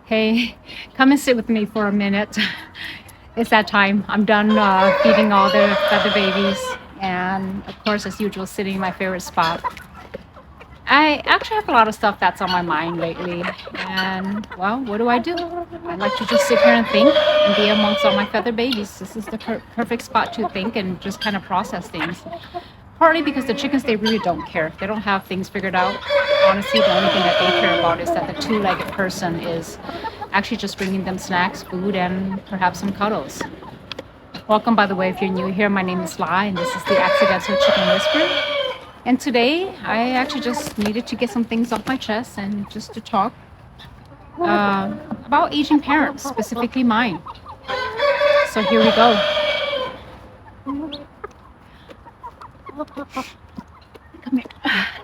Hey, come and sit with me for a minute. It's that time. I'm done feeding all the feather babies, and of course, as usual, sitting in my favorite spot. I actually have a lot of stuff that's on my mind lately, and well, what do? I like to just sit here and think and be amongst all my feather babies. This is the perfect spot to think and just kind of process things. Partly because the chickens, they really don't care. They don't have things figured out. Honestly, the only thing that they care about is that the two-legged person is actually just bringing them snacks, food, and perhaps some cuddles. Welcome, by the way, if you're new here. My name is Lai, and this is the Accidental Chicken Whisperer. And today, I actually just needed to get some things off my chest and just to talk about aging parents, specifically mine. So here we go. Come here.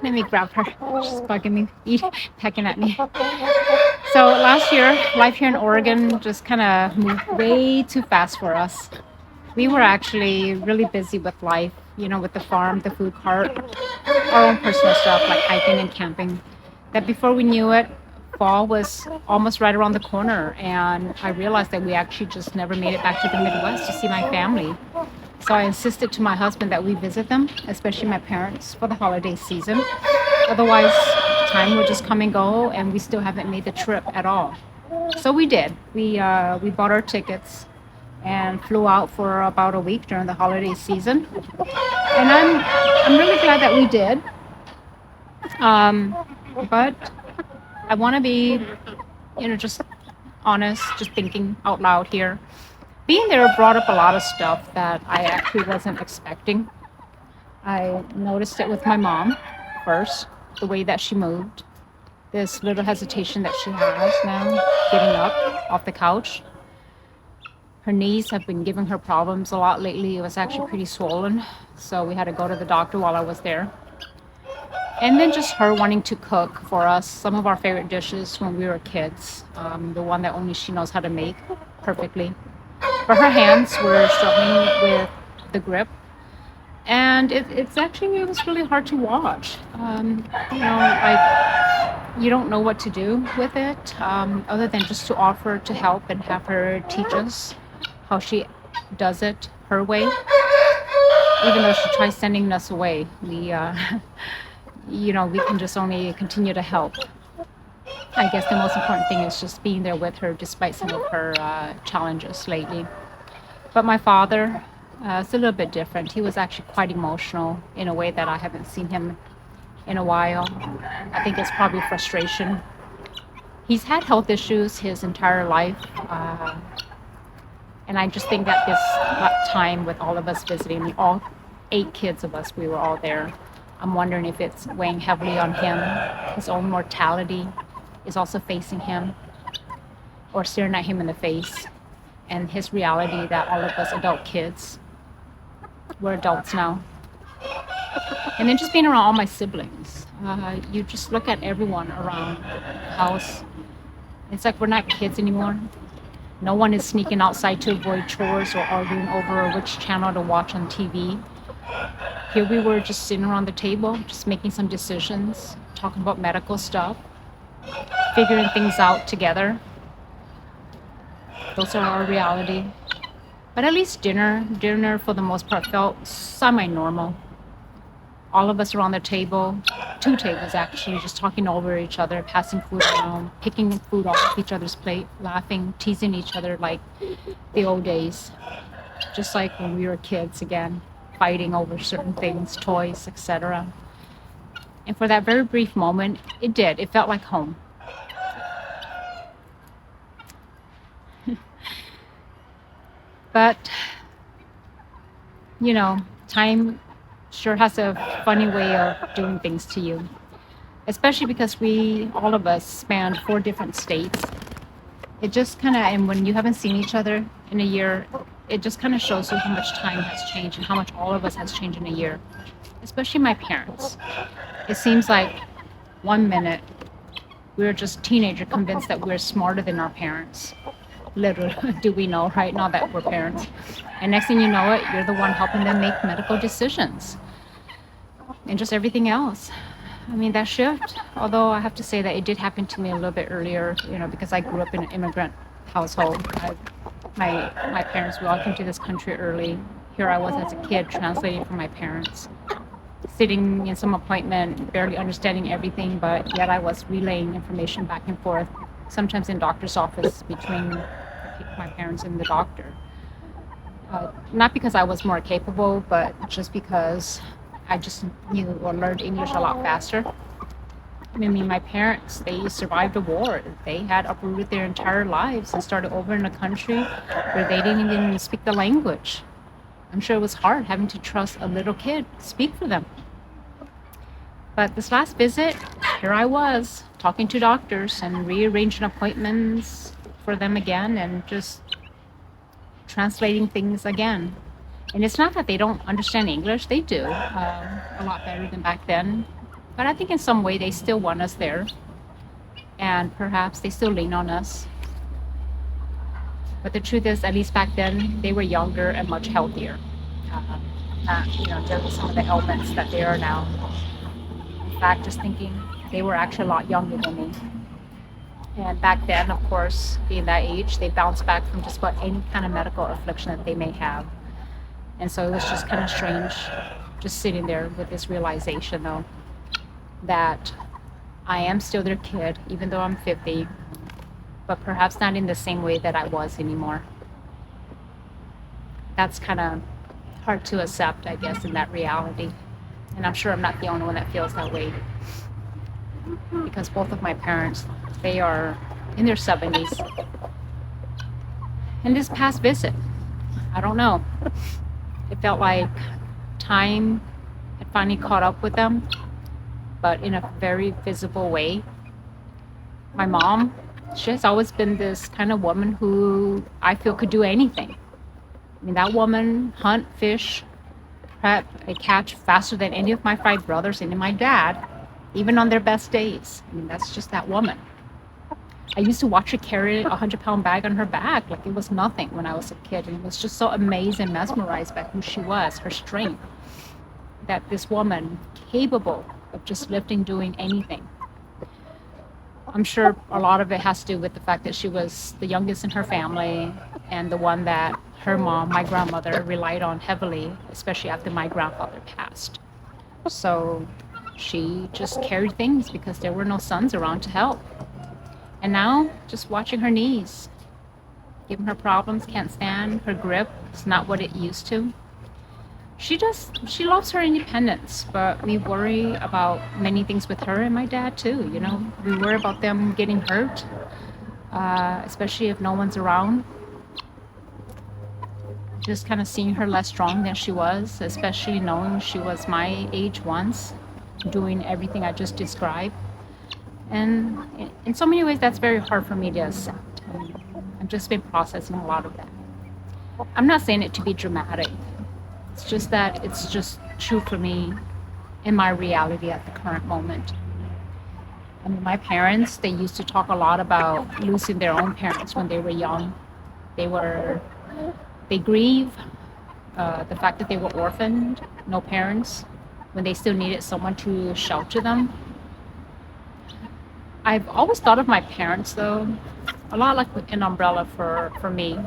Let me grab her. She's bugging me, pecking at me. So last year, life here in Oregon just kind of moved way too fast for us. We were actually really busy with life, with the farm, the food cart, our own personal stuff like hiking and camping. That before we knew it, fall was almost right around the corner, and I realized that we actually just never made it back to the Midwest to see my family. So I insisted to my husband that we visit them, especially my parents, for the holiday season. Otherwise, time will just come and go, and we still haven't made the trip at all. So we did. We bought our tickets and flew out for about a week during the holiday season. And I'm really glad that we did. But I want to be, just honest, just thinking out loud here. Being there brought up a lot of stuff that I actually wasn't expecting. I noticed it with my mom first, the way that she moved, this little hesitation that she has now getting up off the couch. Her knees have been giving her problems a lot lately. It was actually pretty swollen, so we had to go to the doctor while I was there. And then just her wanting to cook for us some of our favorite dishes when we were kids, the one that only she knows how to make perfectly. But her hands were struggling with the grip, and it was really hard to watch. Like you don't know what to do with it, other than just to offer to help and have her teach us how she does it her way. Even though she tries sending us away, we can just only continue to help. I guess the most important thing is just being there with her despite some of her challenges lately. But my father, it's a little bit different. He was actually quite emotional in a way that I haven't seen him in a while. I think it's probably frustration. He's had health issues his entire life. And I just think that this time with all of us visiting, all 8 kids of us, we were all there. I'm wondering if it's weighing heavily on him. His own mortality is also facing him or staring at him in the face. And his reality that all of us adult kids, we're adults now. And then just being around all my siblings. You just look at everyone around the house. It's like we're not kids anymore. No one is sneaking outside to avoid chores or arguing over which channel to watch on TV. Here we were just sitting around the table, just making some decisions, talking about medical stuff, figuring things out together. Those are our reality. But at least dinner for the most part felt semi-normal. All of us around the table, 2 tables actually, just talking over each other, passing food around, picking food off each other's plate, laughing, teasing each other like the old days. Just like when we were kids again, fighting over certain things, toys, etc. And for that very brief moment, it felt like home. But, time sure has a funny way of doing things to you. Especially because all of us, spanned 4 different states. It just and when you haven't seen each other in a year, it just kind of shows you how much time has changed and how much all of us has changed in a year. Especially my parents. It seems like 1 minute, we're just teenager convinced that we're smarter than our parents. Little do we know, right? Now that we're parents. And next thing you know you're the one helping them make medical decisions. And just everything else. I mean, that shift, although I have to say that it did happen to me a little bit earlier, because I grew up in an immigrant household. My parents, we all came to this country early. Here I was as a kid translating for my parents, sitting in some appointment, barely understanding everything, but yet I was relaying information back and forth, sometimes in doctor's office between my parents and the doctor. Not because I was more capable, but just because I just knew or learned English a lot faster. I mean, my parents, they survived a war. They had uprooted their entire lives and started over in a country where they didn't even speak the language. I'm sure it was hard having to trust a little kid to speak for them. But this last visit, here I was talking to doctors and rearranging appointments for them again and just translating things again. And it's not that they don't understand English, they do, a lot better than back then. But I think in some way they still want us there. And perhaps they still lean on us. But the truth is, at least back then, they were younger and much healthier. Dealing with some of the ailments that they are now. In fact, just thinking, they were actually a lot younger than me. And back then, of course, being that age, they bounced back from just about any kind of medical affliction that they may have. And so it was just kind of strange just sitting there with this realization, though, that I am still their kid, even though I'm 50, but perhaps not in the same way that I was anymore. That's kind of hard to accept, I guess, in that reality. And I'm sure I'm not the only one that feels that way. Because both of my parents, they are in their 70s. And this past visit, I don't know. It felt like time had finally caught up with them, but in a very visible way. My mom, she has always been this kind of woman who I feel could do anything. I mean, that woman hunt, fish, prep, and catch faster than any of my 5 brothers and my dad, even on their best days. I mean, that's just that woman. I used to watch her carry a 100-pound bag on her back like it was nothing when I was a kid. And it was just so amazed and mesmerized by who she was, her strength. That this woman, capable of just lifting, doing anything. I'm sure a lot of it has to do with the fact that she was the youngest in her family and the one that her mom, my grandmother, relied on heavily, especially after my grandfather passed. So she just carried things because there were no sons around to help. And now, just watching her knees, giving her problems, can't stand, her grip is not what it used to. She loves her independence, but we worry about many things with her and my dad too, We worry about them getting hurt, especially if no one's around. Just kind of seeing her less strong than she was, especially knowing she was my age once, doing everything I just described. And in so many ways, that's very hard for me to accept. I've just been processing a lot of that. I'm not saying it to be dramatic. It's just that it's just true for me in my reality at the current moment. I mean, my parents, they used to talk a lot about losing their own parents when they were young. They grieve the fact that they were orphaned, no parents, when they still needed someone to shelter them. I've always thought of my parents, though, a lot like an umbrella for me.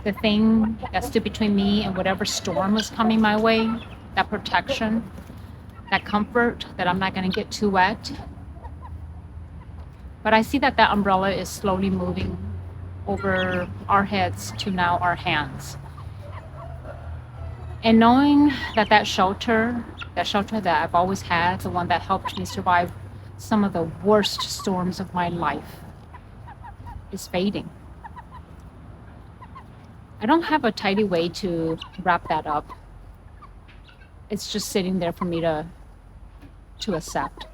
The thing that stood between me and whatever storm was coming my way, that protection, that comfort that I'm not going to get too wet. But I see that umbrella is slowly moving over our heads to now our hands. And knowing that shelter that I've always had, the one that helped me survive some of the worst storms of my life, is fading. I don't have a tidy way to wrap that up. It's just sitting there for me to accept.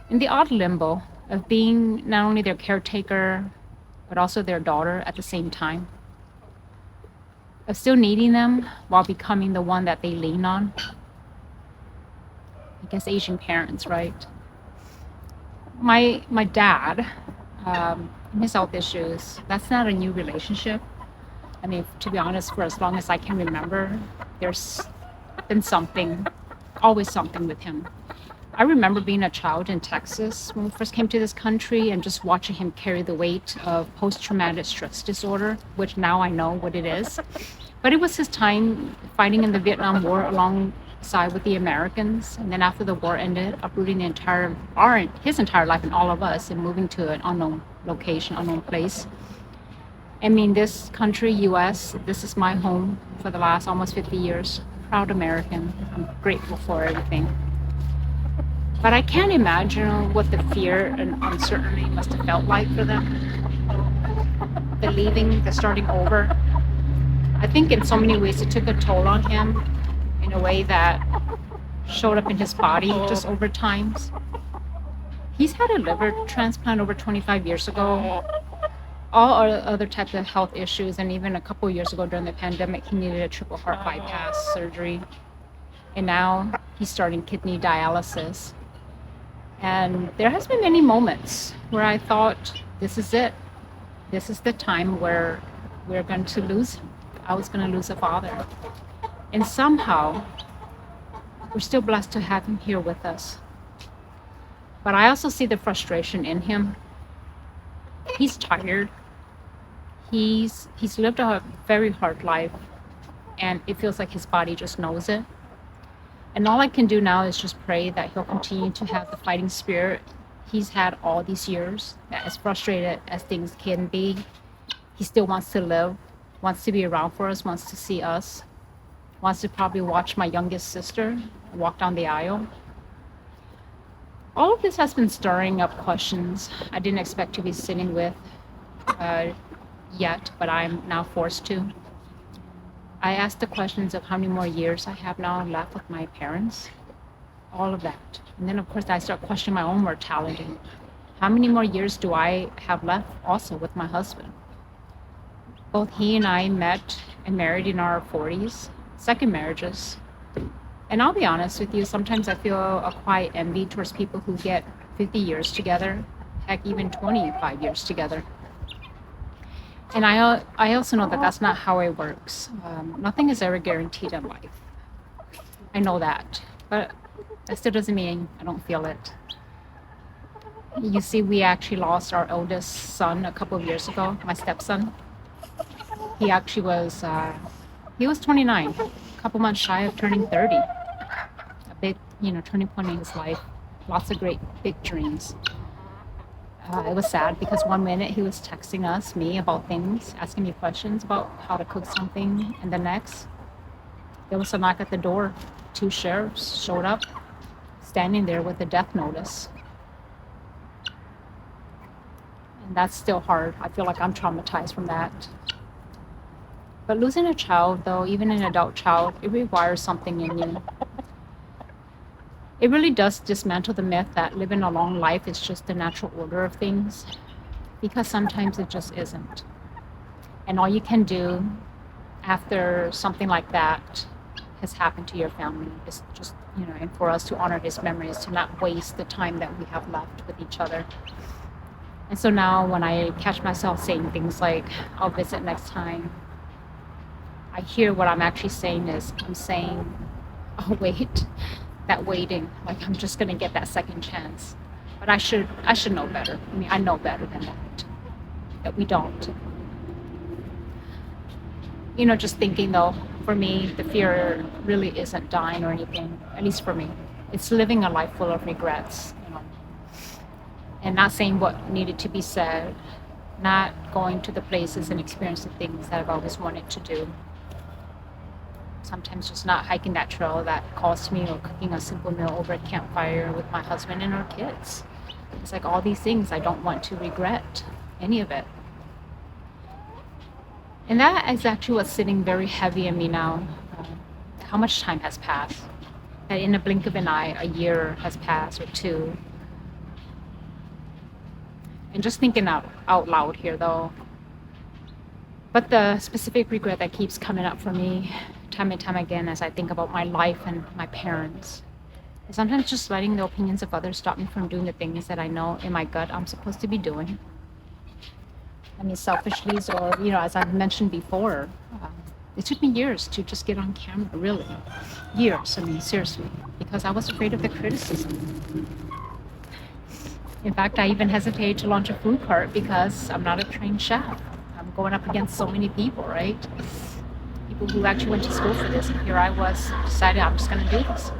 In the odd limbo of being not only their caretaker, but also their daughter at the same time. Of still needing them while becoming the one that they lean on. I guess Asian parents, right? My dad, and his health issues, that's not a new relationship. I mean, to be honest, for as long as I can remember, there's been always something with him. I remember being a child in Texas when we first came to this country and just watching him carry the weight of post-traumatic stress disorder, which now I know what it is. But it was his time fighting in the Vietnam War alongside with the Americans. And then after the war ended, uprooting his entire life and all of us and moving to an unknown location, unknown place. I mean, this country, US, this is my home for the last almost 50 years. Proud American. I'm grateful for everything. But I can't imagine what the fear and uncertainty must have felt like for them. The leaving, the starting over. I think in so many ways it took a toll on him in a way that showed up in his body just over times. He's had a liver transplant over 25 years ago. All other types of health issues, and even a couple years ago during the pandemic, he needed a triple heart bypass surgery. And now he's starting kidney dialysis. And there has been many moments where I thought, this is it. This is the time where we're going to lose him. I was going to lose a father. And somehow, we're still blessed to have him here with us. But I also see the frustration in him. He's tired. He's lived a very hard life, and it feels like his body just knows it. And all I can do now is just pray that he'll continue to have the fighting spirit he's had all these years. That as frustrated as things can be, he still wants to live, wants to be around for us, wants to see us, wants to probably watch my youngest sister walk down the aisle. All of this has been stirring up questions I didn't expect to be sitting with yet, but I'm now forced to. I asked the questions of how many more years I have now left with my parents, all of that. And then of course I start questioning my own mortality. How many more years do I have left also with my husband? Both he and I met and married in our 40s, second marriages. And I'll be honest with you, sometimes I feel a quiet envy towards people who get 50 years together, heck, even 25 years together. And I also know that that's not how it works. Nothing is ever guaranteed in life. I know that, but that still doesn't mean I don't feel it. You see, we actually lost our oldest son a couple of years ago, my stepson. He actually was, he was 29, a couple months shy of turning 30. A big, turning point in his life. Lots of great, big dreams. It was sad because one minute he was texting me about things, asking me questions about how to cook something, and the next, there was a knock at the door. 2 sheriffs showed up, standing there with a death notice. And that's still hard. I feel like I'm traumatized from that. But losing a child, though, even an adult child, it requires something in you. It really does dismantle the myth that living a long life is just the natural order of things, because sometimes it just isn't. And all you can do after something like that has happened to your family is just, and for us to honor his memory is to not waste the time that we have left with each other. And so now when I catch myself saying things like, I'll visit next time, I hear what I'm actually saying is, I'm saying, I'll wait. That waiting, like I'm just gonna get that second chance. But I should know better. I mean, I know better than that we don't. Just thinking though, for me, the fear really isn't dying or anything, at least for me. It's living a life full of regrets, and not saying what needed to be said, not going to the places and experiencing things that I've always wanted to do. Sometimes just not hiking that trail that calls to me, or cooking a simple meal over a campfire with my husband and our kids. It's like all these things I don't want to regret any of it. And that is actually what's sitting very heavy in me now. How much time has passed? That in a blink of an eye, a year has passed or 2. And just thinking out loud here though. But the specific regret that keeps coming up for me time and time again as I think about my life and my parents is sometimes just letting the opinions of others stop me from doing the things that I know in my gut I'm supposed to be doing. I mean, selfishly, or, as I've mentioned before, It took me years to just get on camera, really. Years, I mean, seriously, because I was afraid of the criticism. In fact, I even hesitated to launch a food cart because I'm not a trained chef. I'm going up against so many people, right? People who actually went to school for this. And here I was, decided I'm just going to do this.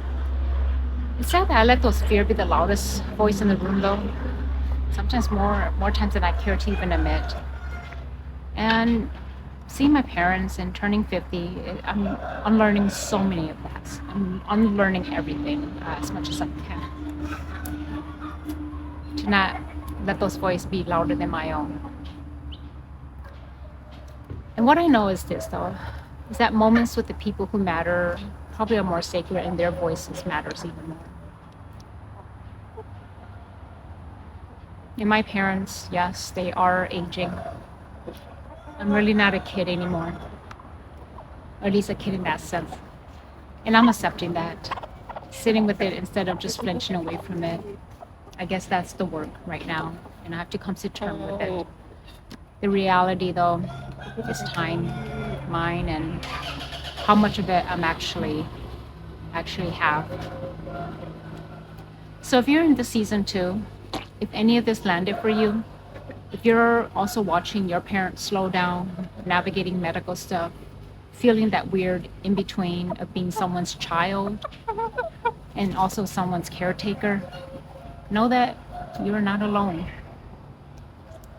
It's sad that I let those fear be the loudest voice in the room, though. Sometimes more times than I care to even admit. And seeing my parents and turning 50, I'm unlearning so many of that. I'm unlearning everything as much as I can. To not let those voices be louder than my own. And what I know is this, though, is that moments with the people who matter probably are more sacred, and their voices matters even more. And my parents, yes, they are aging. I'm really not a kid anymore, or at least a kid in that sense. And I'm accepting that, sitting with it instead of just flinching away from it. I guess that's the work right now, and I have to come to terms with it. The reality, though, is time, mine, and how much of it I'm actually have. So if you're in the season too, if any of this landed for you, if you're also watching your parents slow down, navigating medical stuff, feeling that weird in between of being someone's child and also someone's caretaker, know that you're not alone.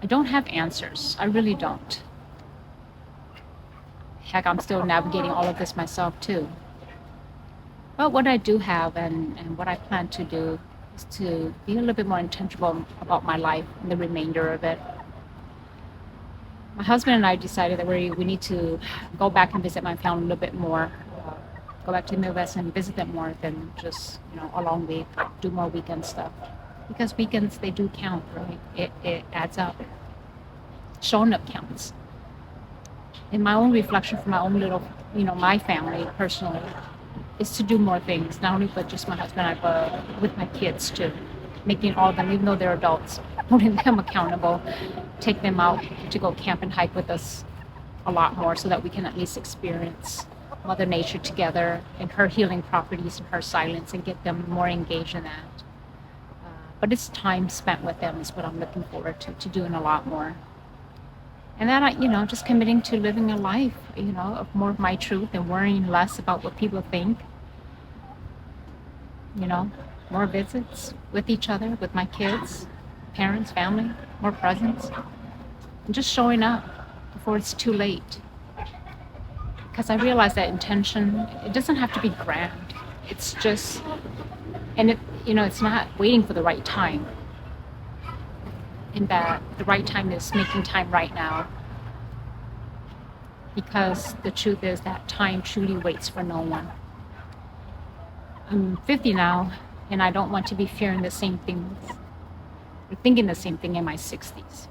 I don't have answers. I really don't. Heck, I'm still navigating all of this myself too. But what I do have and what I plan to do is to be a little bit more intentional about my life and the remainder of it. My husband and I decided that we need to go back and visit my family a little bit more. Go back to the Midwest and visit them more than just, a long week, do more weekend stuff. Because weekends, they do count, right? It adds up. Showing up counts. In my own reflection for my own little, my family personally, is to do more things, not only with just my husband and I, but with my kids too. Making all of them, even though they're adults, holding them accountable, take them out to go camp and hike with us a lot more so that we can at least experience Mother Nature together and her healing properties and her silence and get them more engaged in that. But it's time spent with them is what I'm looking forward to doing a lot more. And then, just committing to living a life, of more of my truth and worrying less about what people think. More visits with each other, with my kids, parents, family, more presence. And just showing up before it's too late. Because I realize that intention, it doesn't have to be grand. It's just, and it's not waiting for the right time. In that the right time is making time right now. Because the truth is that time truly waits for no one. I'm 50 now, and I don't want to be fearing the same things, or thinking the same thing in my 60s.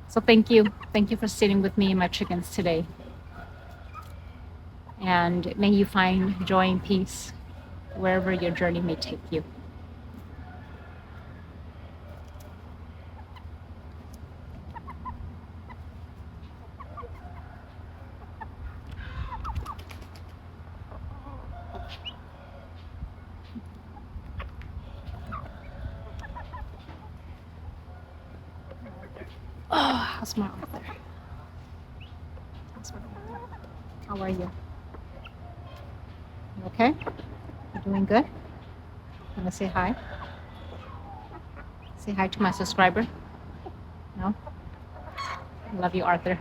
So thank you. Thank you for sitting with me and my chickens today. And may you find joy and peace wherever your journey may take you. Oh, how's my Arthur? How are you? You okay? You doing good? Want to say hi? Say hi to my subscriber? No? I love you, Arthur.